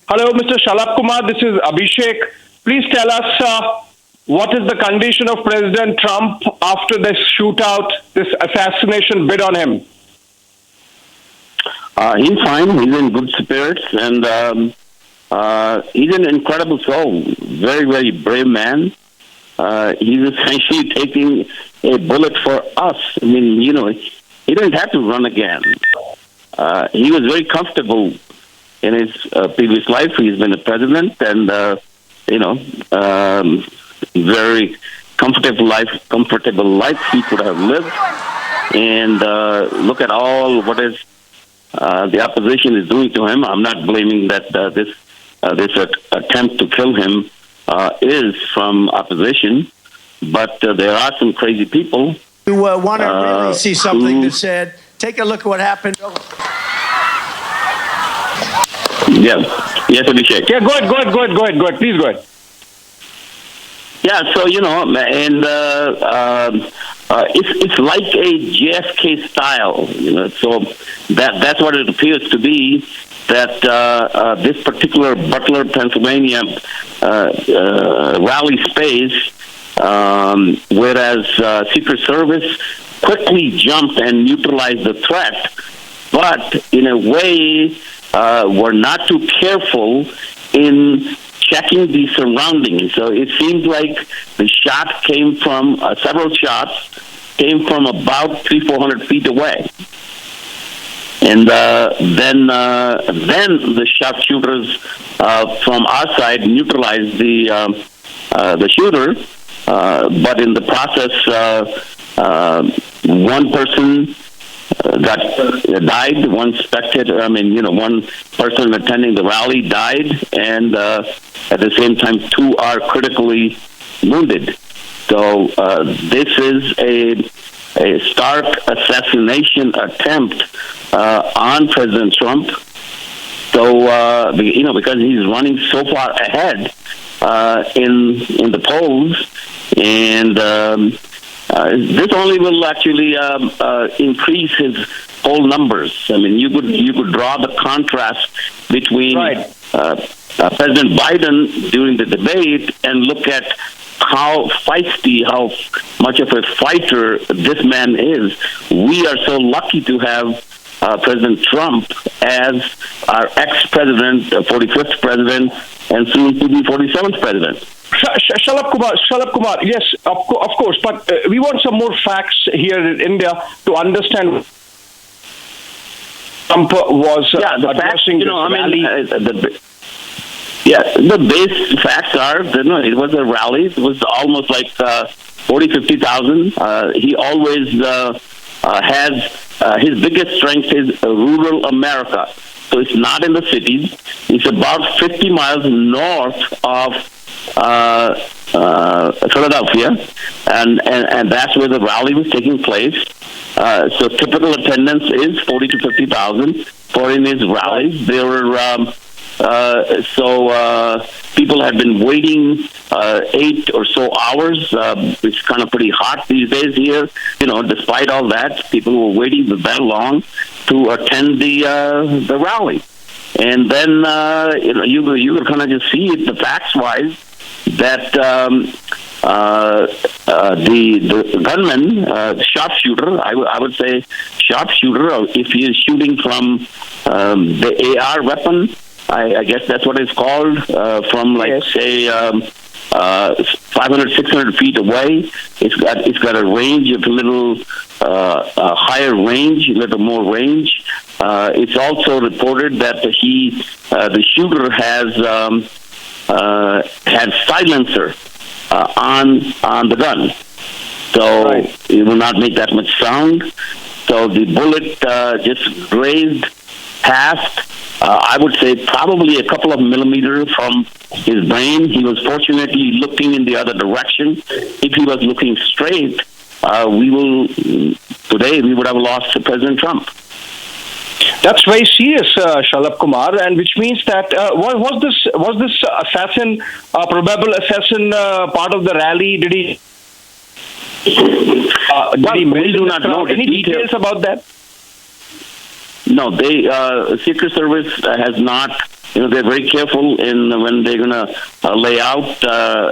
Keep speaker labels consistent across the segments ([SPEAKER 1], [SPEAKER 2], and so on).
[SPEAKER 1] Hello, Mr. Shalabh Kumar. This is Abhishek. Please tell us what is the condition of President Trump after this shootout, this assassination bid on him?
[SPEAKER 2] He's fine. He's in good spirits, and he's an incredible soul. Very, very brave man. He's essentially taking a bullet for us. I mean, he didn't have to run again. He was very comfortable in his previous life. He's been a president, and very comfortable life he could have lived. And look at all what is the opposition is doing to him. I'm not blaming that this attempt to kill him is from opposition, but there are some crazy people
[SPEAKER 3] who want to really see something that said, take a look at what happened.
[SPEAKER 2] Yes, Abhishek.
[SPEAKER 1] Yeah, go ahead. Please go ahead.
[SPEAKER 2] Yeah, so and it's like a JFK style, So that's what it appears to be. That this particular Butler, Pennsylvania rally space, whereas Secret Service quickly jumped and neutralized the threat, but in a way were not too careful in checking the surroundings. So it seems like the shot came from several shots came from about 300-400 feet away. And then the sharpshooters from our side neutralized the shooter, but in the process, one person died. One spectator, one person attending the rally died, and at the same time, two are critically wounded. So this is a stark assassination attempt on President Trump. So because he's running so far ahead in the polls, and this only will actually increase his poll numbers. I mean, you could draw the contrast between President Biden during the debate and look at how feisty, how much of a fighter this man is. We are so lucky to have President Trump as our ex-president, 45th president, and soon to be 47th president.
[SPEAKER 1] Shalabh Kumar, yes, of course, but we want some more facts here in India to understand. Trump was addressing this rally.
[SPEAKER 2] The base facts are that it was a rally. It was almost like 50,000. He always has his biggest strength is rural America. So it's not in the cities. It's about 50 miles north of Philadelphia, and that's where the rally was taking place. So typical attendance is 40 to 50,000 for in his rallies. There were people had been waiting 8 or so hours. It's kind of pretty hot these days here. Despite all that, people were waiting that long to attend the rally. And then you could kind of just see it, the facts wise, that the gunman, the sharpshooter, I would say sharpshooter, if he is shooting from the AR weapon, I guess that's what it's called, from say 500, 600 feet away. It's got a range of a little higher range, a little more range. It's also reported that the shooter has had silencer on the gun, so it will not make that much sound. So the bullet just grazed past. I would say probably a couple of millimeters from his brain. He was fortunately looking in the other direction. If he was looking straight, we would have lost President Trump.
[SPEAKER 1] That's very serious, Shalabh Kumar, and which means that was this assassin, probable assassin, part of the rally? Did he?
[SPEAKER 2] We do not know
[SPEAKER 1] any details about that.
[SPEAKER 2] No, Secret Service has not they're very careful in when they're going to lay out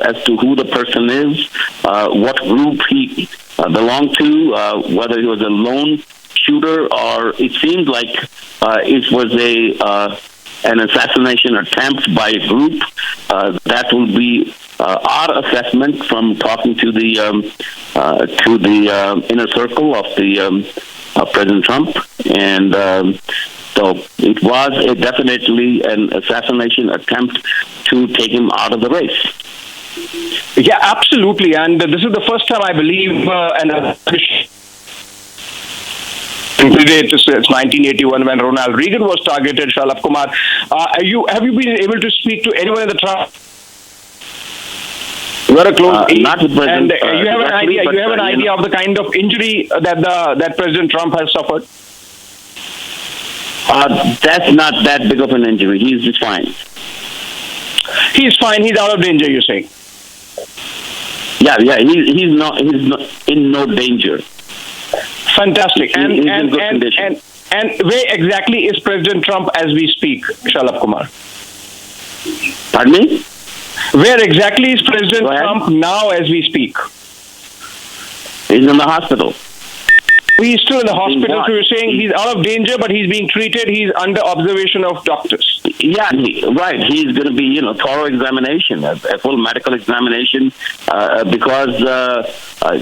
[SPEAKER 2] as to who the person is, what group he belonged to, whether he was a lone shooter or it seemed like it was an assassination attempt by a group. That will be our assessment from talking to the inner circle of the President Trump, and so it was definitely an assassination attempt to take him out of the race.
[SPEAKER 1] Yeah, absolutely. And this is the first time I believe it's 1981 when Ronald Reagan was targeted. Shalabh Kumar, have you been able to speak to anyone in the Trump? You are a close aide,
[SPEAKER 2] not with President,
[SPEAKER 1] and you have an idea.
[SPEAKER 2] But,
[SPEAKER 1] you have an idea of the kind of injury that President Trump has suffered.
[SPEAKER 2] That's not that big of an injury. He's just fine.
[SPEAKER 1] He's fine. He's out of danger. You're saying?
[SPEAKER 2] Yeah. He's not in no danger.
[SPEAKER 1] Fantastic.
[SPEAKER 2] He's in good condition.
[SPEAKER 1] And where exactly is President Trump as we speak, Shalabh Kumar?
[SPEAKER 2] Pardon me?
[SPEAKER 1] Where exactly is President Trump now as we speak?
[SPEAKER 2] He's in the hospital.
[SPEAKER 1] He's still in the hospital, so you're saying he's out of danger, but he's being treated, he's under observation of doctors.
[SPEAKER 2] Yeah, right. He's going to be, thorough examination, a full medical examination, because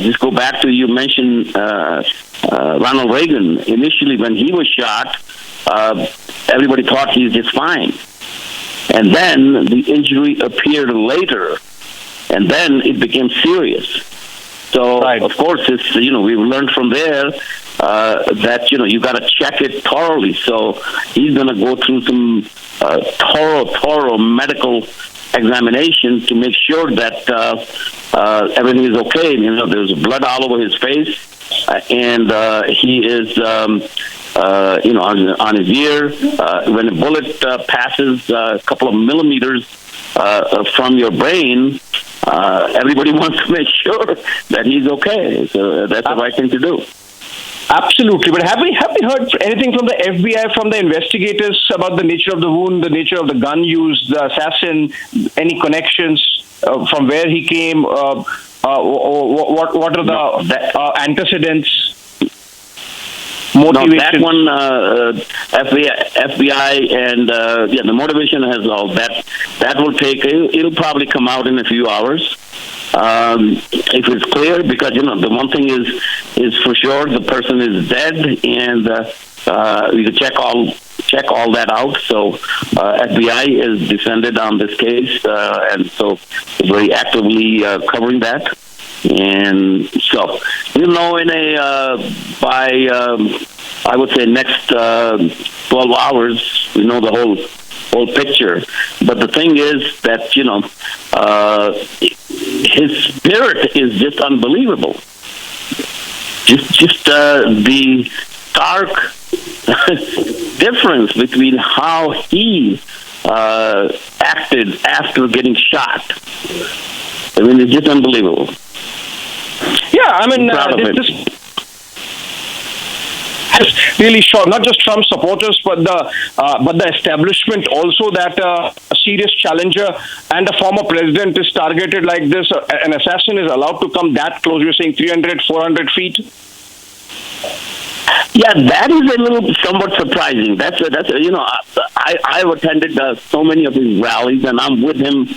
[SPEAKER 2] just go back to, you mentioned Ronald Reagan. Initially, when he was shot, everybody thought he's just fine. And then the injury appeared later, and then it became serious. So, right. Of course, it's, we've learned from there that, you got to check it thoroughly. So he's going to go through some thorough medical examination to make sure that everything is okay. There's blood all over his face, and he is, on his ear. When a bullet passes a couple of millimeters from your brain, everybody wants to make sure that he's okay. So that's the right thing to do.
[SPEAKER 1] Absolutely. But have we heard anything from the FBI, from the investigators about the nature of the wound, the nature of the gun used, the assassin, any connections from where he came? What are the antecedents? Motivation.
[SPEAKER 2] No, that one, FBI, and the motivation has all that. That will take. It'll probably come out in a few hours. If it's clear, because the one thing is for sure the person is dead, and we can check all that out. So FBI is descended on this case, and so very actively covering that. And so, in by I would say next 12 hours, we know the whole picture. But the thing is that his spirit is just unbelievable. Just the stark difference between how he acted after getting shot. I mean, it's just unbelievable.
[SPEAKER 1] Yeah, I mean, this has really shocked not just Trump supporters, but the establishment also, that a serious challenger and a former president is targeted like this. An assassin is allowed to come that close. You're saying 300, 400 feet?
[SPEAKER 2] Yeah, that is a little somewhat surprising. I've attended so many of his rallies, and I'm with him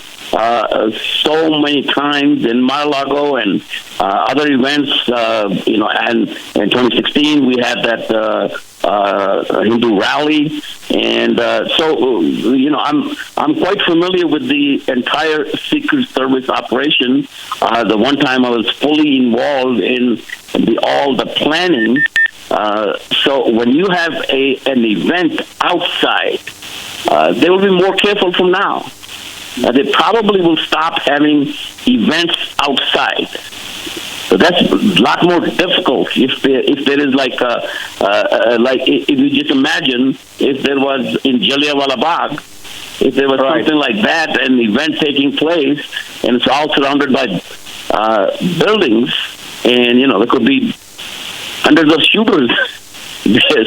[SPEAKER 2] so many times in Mar-a-Lago and other events. And in 2016 we had that Hindu rally, and I'm quite familiar with the entire Secret Service operation. The one time I was fully involved in all the planning. So when you have an event outside, they will be more careful from now. They probably will stop having events outside. So that's a lot more difficult if there is if you just imagine if there was in Jallianwala Bagh, if there was something like that, an event taking place, and it's all surrounded by buildings, and there could be hundreds of shooters there.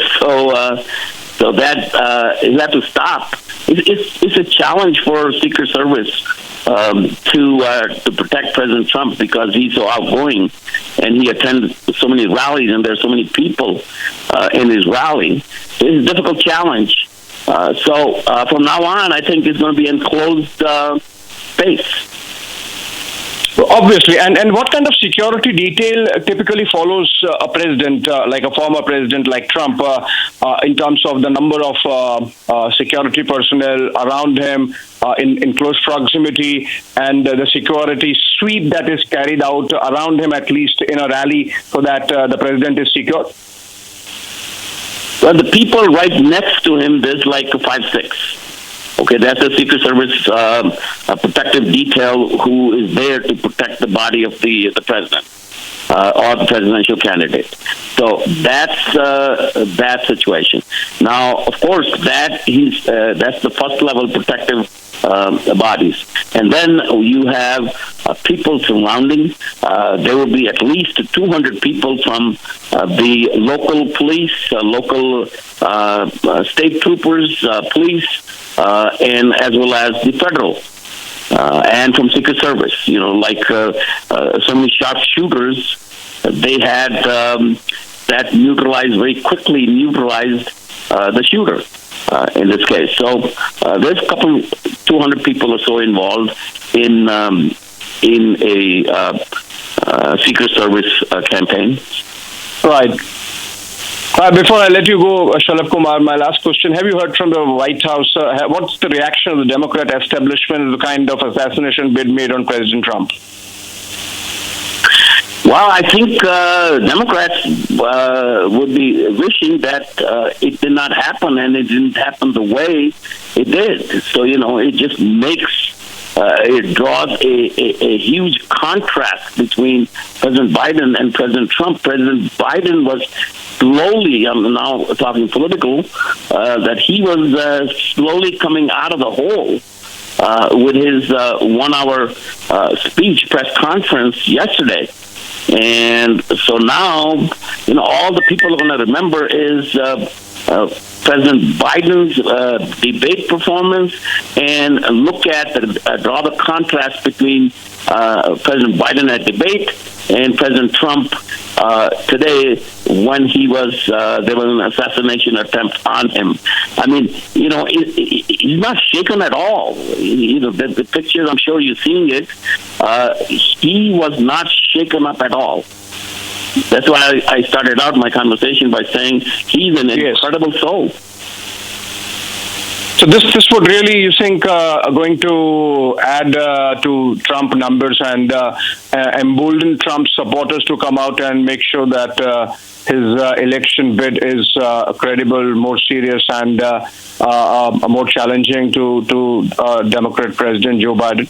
[SPEAKER 2] So that you have to stop it's a challenge for Secret Service to protect President Trump because he's so outgoing and he attends so many rallies and there's so many people in his rally. It's a difficult challenge. So from now on, I think it's going to be enclosed space.
[SPEAKER 1] Obviously, and what kind of security detail typically follows a president, like a former president like Trump, in terms of the number of security personnel around him in close proximity and the security sweep that is carried out around him, at least in a rally, so that the president is secure?
[SPEAKER 2] Well, the people right next to him, there's like 5-6. Okay, that's a Secret Service a protective detail who is there to protect the body of the president or the presidential candidate. So that's that situation. Now, of course, that's the first level protective bodies, and then you have people surrounding. There will be at least 200 people from the local police, local state troopers, police. And as well as the federal and from Secret Service, like so many sharpshooters, they had that very quickly neutralized the shooter in this case. So there's 200 people or so involved in a Secret Service campaign.
[SPEAKER 1] Right. Before I let you go, Shalabh Kumar, my last question. Have you heard from the White House? What's the reaction of the Democrat establishment to the kind of assassination bid made on President Trump?
[SPEAKER 2] Well, I think Democrats would be wishing that it did not happen, and it didn't happen the way it did. So, it just makes... it draws a huge contrast between President Biden and President Trump. President Biden was slowly, I'm now talking political, that he was slowly coming out of the hole with his 1 hour speech press conference yesterday. And so now, all the people are going to remember is President Biden's debate performance, and look at draw the contrast between President Biden at debate and President Trump today when there was an assassination attempt on him. I mean, he's not shaken at all. The pictures, I'm sure you've seen it. He was not shaken up at all. That's why I started out my conversation by saying he's an incredible soul.
[SPEAKER 1] So this would really, you think, going to add to Trump numbers and embolden Trump's supporters to come out and make sure that his election bid is credible, more serious, and more challenging to Democrat President Joe Biden?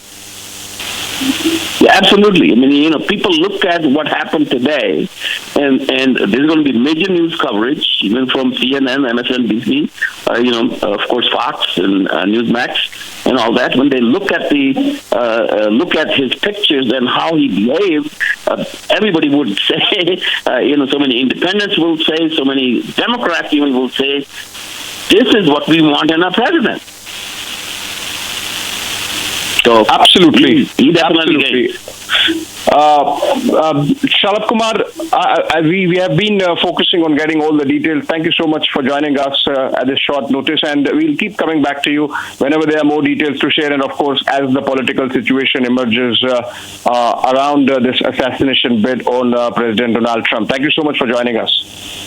[SPEAKER 2] Yeah, absolutely. I mean, people look at what happened today, and there's going to be major news coverage, even from CNN, MSNBC, of course, Fox and Newsmax, and all that. When they look at look at his pictures and how he behaved, everybody would say, so many independents will say, so many Democrats even will say, this is what we want in a president. So
[SPEAKER 1] absolutely,
[SPEAKER 2] he definitely.
[SPEAKER 1] Shalabh Kumar, we have been focusing on getting all the details. Thank you so much for joining us at this short notice, and we'll keep coming back to you whenever there are more details to share. And of course, as the political situation emerges around this assassination bid on President Donald Trump. Thank you so much for joining us.